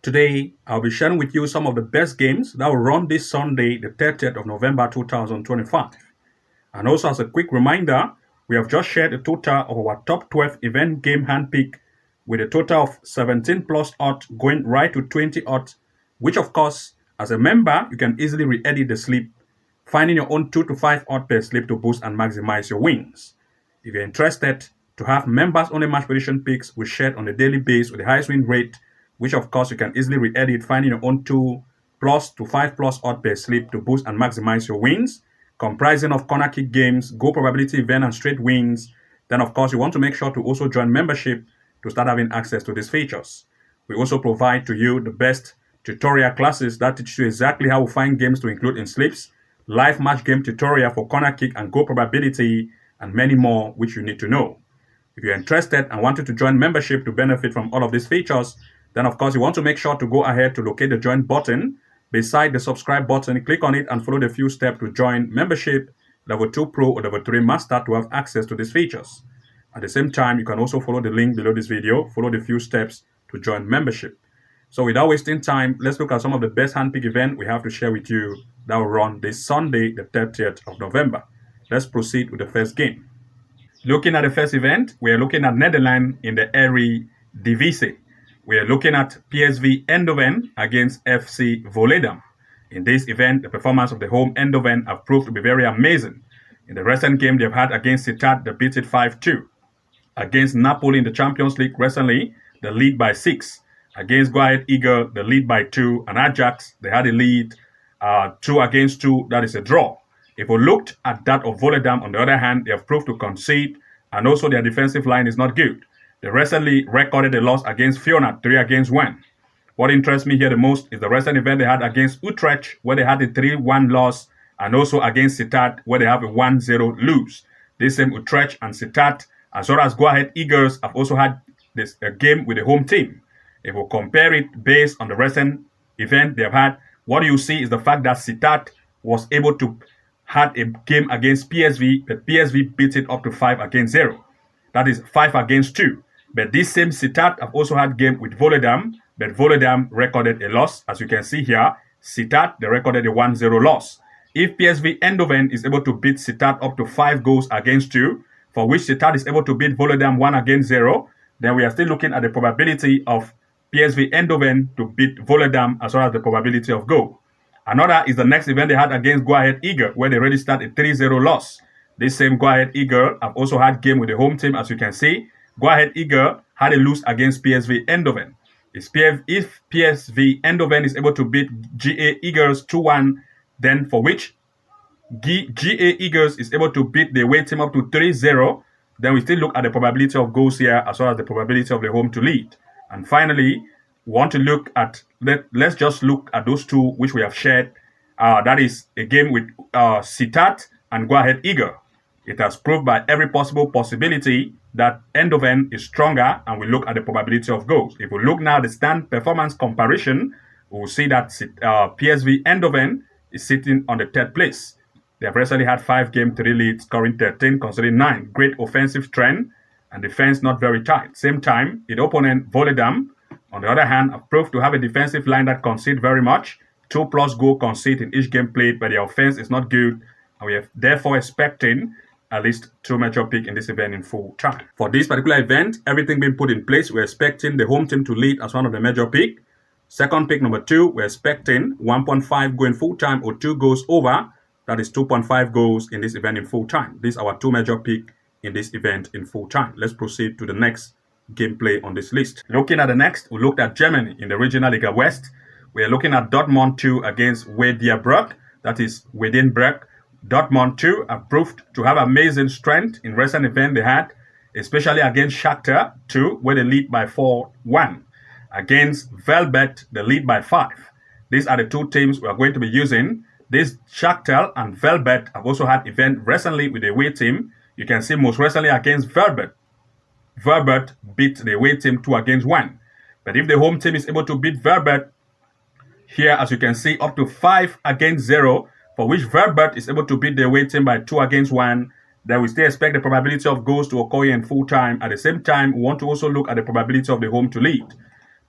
Today, I'll be sharing with you some of the best games that will run this Sunday, the 30th of November 2025. And also, as a quick reminder, we have just shared a total of our top 12 event game handpick with a total of 17 plus odds going right to 20 odds, which, of course, as a member, you can easily re-edit the slip, finding your own 2 to 5 odd per slip to boost and maximize your wins. If you're interested to have members only match prediction picks we shared on a daily basis with the highest win rate, which of course you can easily re-edit, finding your own 2 plus to 5 plus odd per slip to boost and maximize your wins, comprising of corner kick games, goal probability event and straight wins. Then of course you want to make sure to also join membership to start having access to these features. We also provide to you the best tutorial classes that teach you exactly how to find games to include in slips, live match game tutorial for corner kick and goal probability, and many more which you need to know. If you're interested and wanted to join membership to benefit from all of these features, then of course you want to make sure to go ahead to locate the join button beside the subscribe button, click on it and follow the few steps to join membership, level 2 pro or level 3 master to have access to these features. At the same time, you can also follow the link below this video, follow the few steps to join membership. So without wasting time, let's look at some of the best handpick event we have to share with you that will run this Sunday, the 30th of November. Let's proceed with the first game. Looking at the first event, we are looking at Netherlands in the Eredivisie. We are looking at PSV Eindhoven against FC Volendam. In this event, the performance of the home Eindhoven have proved to be very amazing. In the recent game they've had against Sittard, they beat it 5-2. Against Napoli in the Champions League recently, they lead by 6. Against Go Ahead Eagle, they lead by 2. And Ajax, they had a lead 2-2. That is a draw. If we looked at that of Volendam, on the other hand, they have proved to concede, and also their defensive line is not good. They recently recorded a loss against Fiona, 3-1. What interests me here the most is the recent event they had against Utrecht, where they had a 3-1 loss, and also against Sittard, where they have a 1-0 lose. This same Utrecht and Sittard, as well as Go Ahead Eagles, have also had a game with the home team. If we compare it based on the recent event they have had, what you see is the fact that Sittard was able to had a game against PSV, but PSV beat it up to 5-0. That is 5-2. But this same Sittard have also had game with Volendam, but Volendam recorded a loss. As you can see here, Sittard, they recorded a 1-0 loss. If PSV Eindhoven is able to beat Sittard up to 5-2, for which Sittard is able to beat Volendam 1-0, then we are still looking at the probability of PSV Eindhoven to beat Volendam as well as the probability of goal. Another is the next event they had against Go Ahead Eagle, where they registered a 3-0 loss. This same Go Ahead Eagle have also had game with the home team, as you can see. Go Ahead Eagle had a lose against PSV Eindhoven. If PSV Eindhoven is able to beat GA Eagles 2-1, then for which GA Eagles is able to beat the away team up to 3-0, then we still look at the probability of goals here as well as the probability of the home to lead. And finally, we want to look at, let's just look at those two which we have shared. That is a game with Sittard and Go Ahead Eagle. It has proved by every possible possibility that Eindhoven is stronger, and we look at the probability of goals. If we look now at the stand performance comparison, we will see that PSV Eindhoven is sitting on the 3rd place. They have recently had 5 games, 3 leads, scoring 13, considering 9. Great offensive trend, and defense not very tight. Same time, the opponent Volendam, on the other hand, have proved to have a defensive line that concede very much. 2+ goal concede in each game played, but their offense is not good, and we are therefore expecting at least 2 major picks in this event in full time. For this particular event, everything being put in place, we're expecting the home team to lead as one of the major picks. Second pick number 2, we're expecting 1.5 going full time or 2 goals over. That is 2.5 goals in this event in full time. These are our 2 major picks in this event in full time. Let's proceed to the next gameplay on this list. Looking at the next, we looked at Germany in the Regional Liga West. We are looking at Dortmund II against Wiedenbruck. That is Wiedenbruck. Dortmund II have proved to have amazing strength in recent event they had, especially against Shakhtar 2, where they lead by 4-1. Against Velbert, they lead by 5. These are the 2 teams we are going to be using. This Shakhtar and Velbert have also had event recently with the away team. You can see most recently against Velbert. Velbert beat the away team 2-1. But if the home team is able to beat Velbert, here as you can see, up to 5-0, for which Wiedenbruck is able to beat the away team by 2-1, then we still expect the probability of goals to occur in full time. At the same time, we want to also look at the probability of the home to lead.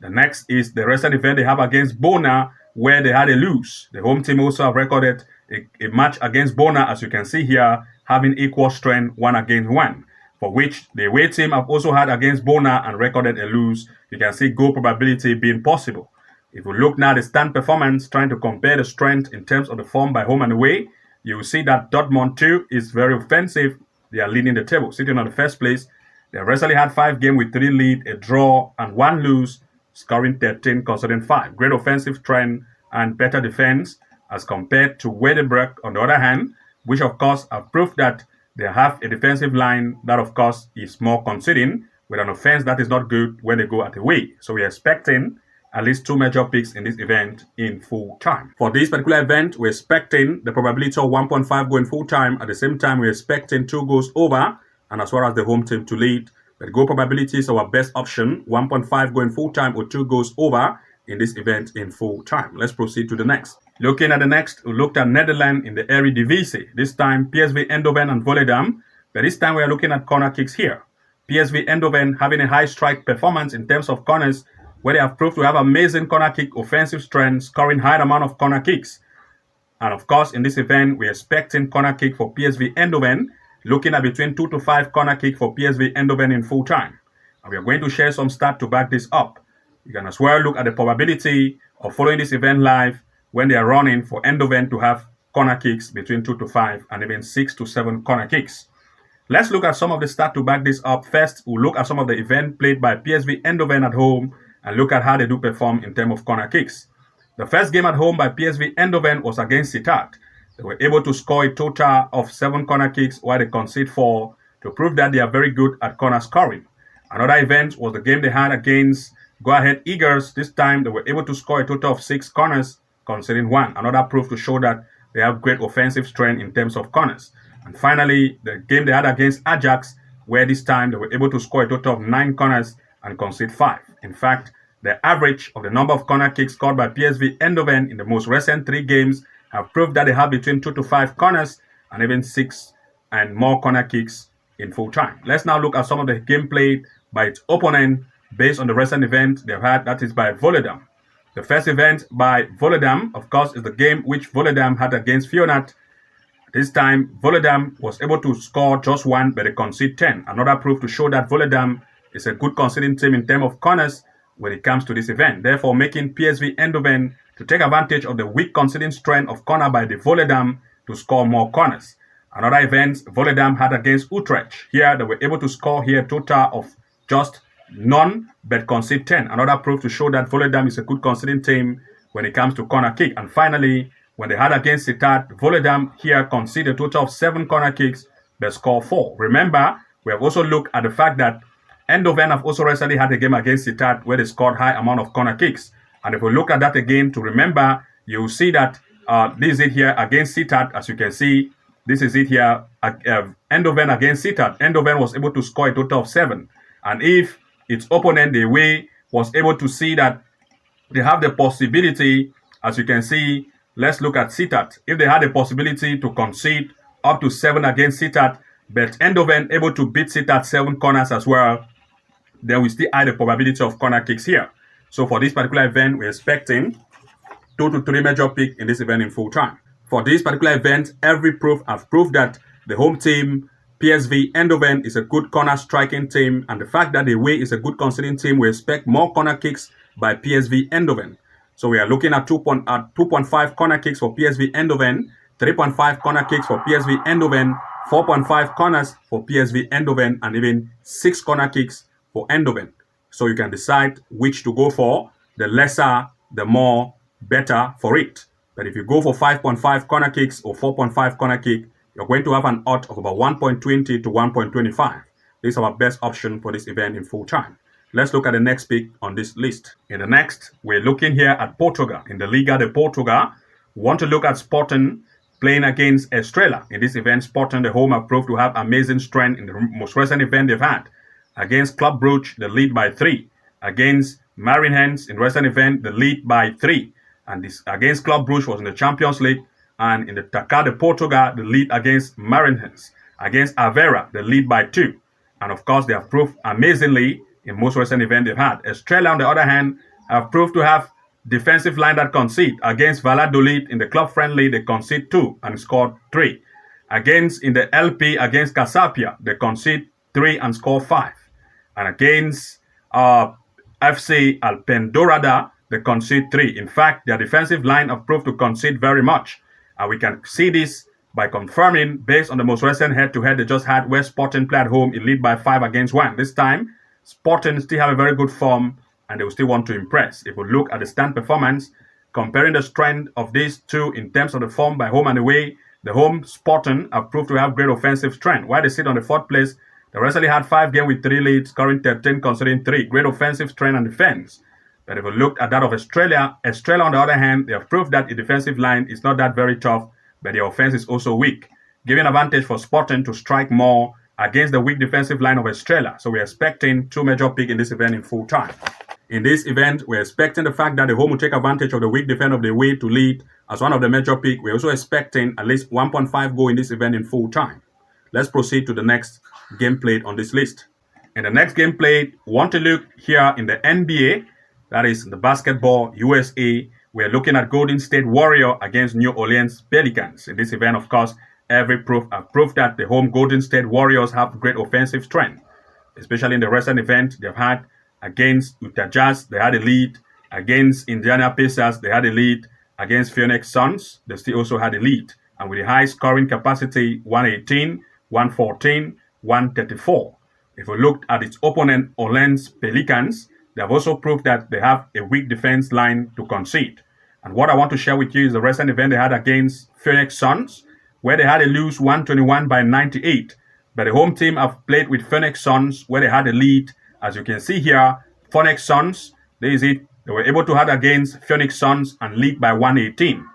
The next is the recent event they have against Bona, where they had a lose. The home team also have recorded a match against Bona, as you can see here, having equal strength 1-1, for which the away team have also had against Bona and recorded a lose. You can see goal probability being possible. If you look now at the stand performance, trying to compare the strength in terms of the form by home and away, you will see that Dortmund II is very offensive. They are leading the table, sitting on the first place. They recently had 5 games with 3 lead, a draw, and 1 lose, scoring 13, conceding 5. Great offensive trend and better defense as compared to Wiedenbruck, on the other hand, which of course have proved that they have a defensive line that of course is more conceding, with an offense that is not good when they go at away. So we're expecting at least 2 major picks in this event in full time. For this particular event, we're expecting the probability of 1.5 going full time. At the same time, we're expecting 2 goals over, and as well as the home team to lead. The goal probability is our best option, 1.5 going full time or 2 goals over in this event in full time. Let's proceed to the next. Looking at the next, we looked at Netherlands in the Eredivisie. This time, PSV Eindhoven and Volendam. But this time, we are looking at corner kicks here. PSV Eindhoven having a high strike performance in terms of corners, where they have proved to have amazing corner kick offensive strength, scoring high amount of corner kicks. And of course, in this event, we're expecting corner kick for PSV Eindhoven, looking at between 2 to 5 corner kick for PSV Eindhoven in full time. And we are going to share some stats to back this up. You can as well look at the probability of following this event live when they are running for Eindhoven to have corner kicks between 2 to 5 and even 6 to 7 corner kicks. Let's look at some of the stats to back this up. First, we'll look at some of the events played by PSV Eindhoven at home and look at how they do perform in terms of corner kicks. The first game at home by PSV Eindhoven was against Sittard. They were able to score a total of 7 corner kicks while they concede 4 to prove that they are very good at corner scoring. Another event was the game they had against Go Ahead Eagles. This time they were able to score a total of 6 corners, conceding 1. Another proof to show that they have great offensive strength in terms of corners. And finally, the game they had against Ajax, where this time they were able to score a total of 9 corners and concede 5. In fact, the average of the number of corner kicks scored by PSV Eindhoven in the most recent 3 games have proved that they have between 2 to 5 corners and even 6 and more corner kicks in full time. Let's now look at some of the game played by its opponent based on the recent event they've had, that is by Volendam. The first event by Volendam, of course, is the game which Volendam had against Feyenoord. This time, Volendam was able to score just 1, but they conceded 10. Another proof to show that Volendam is a good conceding team in terms of corners when it comes to this event, therefore making PSV Eindhoven to take advantage of the weak conceding strength of corner by the Volendam to score more corners. Another event Volendam had against Utrecht. Here they were able to score here a total of just none but concede 10. Another proof to show that Volendam is a good conceding team when it comes to corner kick. And finally, when they had against Sittard, Volendam here conceded a total of 7 corner kicks but score 4. Remember, we have also looked at the fact that Eindhoven have also recently had a game against Sittard where they scored high amount of corner kicks. And if we look at that again to remember, you will see that this is it here against Sittard. As you can see, this is it here. Eindhoven against Sittard. Eindhoven was able to score a total of 7. And if its opponent, the away, was able to see that they have the possibility, as you can see, let's look at Sittard. If they had the possibility to concede up to 7 against Sittard, but Eindhoven able to beat Sittard 7 corners as well, then we still add the probability of corner kicks here. So for this particular event, we're expecting 2 to 3 major picks in this event in full time. For this particular event, every proof has proved that the home team, PSV Eindhoven, is a good corner striking team, and the fact that the away is a good conceding team, we expect more corner kicks by PSV Eindhoven. So we are looking at 2.5 corner kicks for PSV Eindhoven, 3.5 corner kicks for PSV Eindhoven, 4.5 corners for PSV Eindhoven, and even 6 corner kicks for Eindhoven. So you can decide which to go for. The lesser, the more, better for it. But if you go for 5.5 corner kicks or 4.5 corner kick, you're going to have an odds of about 1.20 to 1.25. This is our best option for this event in full time. Let's look at the next pick on this list. In the next, we're looking here at Portugal. In the Liga de Portugal, we want to look at Sporting playing against Estrela. In this event, Sporting, the home, have proved to have amazing strength in the most recent event they've had. Against Club Brugge, the lead by 3. Against Marinhense, in recent event, the lead by 3. And this against Club Brugge was in the Champions League. And in the Taça de Portugal, the lead against Marinhense. Against Aveira, the lead by 2. And of course, they have proved amazingly in most recent event they've had. Estrela, on the other hand, have proved to have defensive line that concede. Against Valladolid in the club friendly, they concede 2 and scored 3. Against in the LP against Casapia, they concede 3 and score 5. And against FC Alpendorada, they concede 3. In fact, their defensive line have proved to concede very much. And we can see this by confirming, based on the most recent head-to-head they just had, where Sporting played at home in lead by 5-1. This time, Sporting still have a very good form, and they will still want to impress. If we look at the stand performance, comparing the strength of these two in terms of the form by home and away, the home Sporting have proved to have great offensive strength. While they sit on the 4th place, they recently had 5 games with 3 leads, scoring 13, conceding 3. Great offensive strength and defense. But if we look at that of Estrela on the other hand, they have proved that the defensive line is not that very tough, but their offense is also weak, giving advantage for Sporting to strike more against the weak defensive line of Estrela. So we're expecting 2 major picks in this event in full time. In this event, we're expecting the fact that the home will take advantage of the weak defense of the away to lead as one of the major picks. We're also expecting at least 1.5 goal in this event in full time. Let's proceed to the next game played on this list. In the next game played, we want to look here in the NBA, that is the basketball USA. We're looking at Golden State Warriors against New Orleans Pelicans. In this event, of course, every proof have proved that the home Golden State Warriors have great offensive strength, especially in the recent event they've had against Utah Jazz. They had a lead. Against Indiana Pacers, they had a lead. Against Phoenix Suns, they still also had a lead. And with a high scoring capacity, 118, 114, 134. If we looked at its opponent, Orleans Pelicans, they have also proved that they have a weak defense line to concede. And what I want to share with you is the recent event they had against Phoenix Suns, where they had a lose 121-98. But the home team have played with Phoenix Suns, where they had a lead. As you can see here, Phoenix Suns, there is it. They were able to have against Phoenix Suns and lead by 118.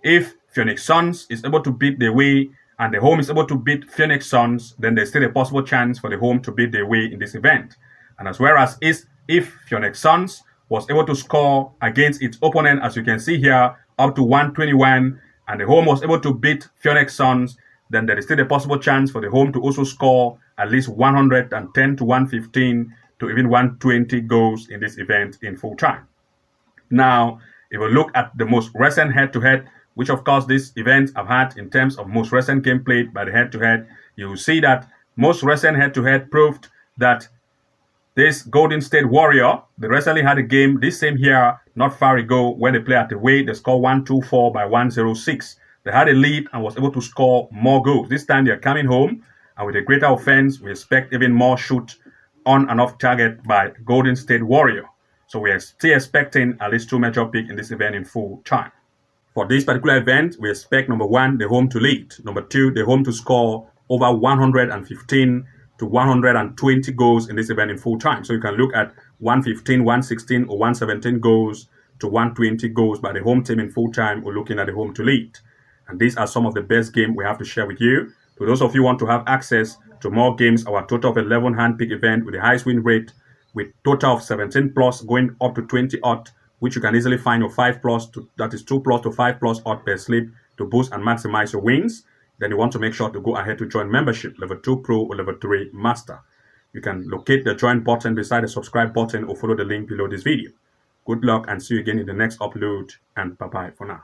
If Phoenix Suns is able to beat the away and the home is able to beat Phoenix Suns, then there's still a possible chance for the home to beat the away in this event. And as well as if Phoenix Suns was able to score against its opponent, as you can see here, up to 121, and the home was able to beat Phoenix Suns, then there is still a possible chance for the home to also score at least 110 to 115 to even 120 goals in this event in full time. Now, if we look at the most recent head-to-head, which of course these events have had in terms of most recent game played by the head-to-head, you will see that most recent head-to-head proved that this Golden State Warrior, they recently had a game this same year, not far ago, when they played at the way, they scored 124 by 106. They had a lead and was able to score more goals. This time they're coming home, and with a greater offense, we expect even more shoot on and off target by Golden State Warrior. So we are still expecting at least 2 major picks in this event in full time. For this particular event, we expect number 1, the home to lead. Number 2, the home to score over 115 to 120 goals in this event in full time. So you can look at 115, 116 or 117 goals to 120 goals by the home team in full time. We're looking at the home to lead. And these are some of the best games we have to share with you. To those of you who want to have access to more games, our total of 11 hand pick event with the highest win rate with total of 17 plus going up to 20 odd, which you can easily find your 5 plus, that is 2 plus to 5 plus odd per slip to boost and maximize your wins. Then you want to make sure to go ahead to join membership, level 2 Pro or level 3 Master. You can locate the join button beside the subscribe button or follow the link below this video. Good luck and see you again in the next upload, and bye-bye for now.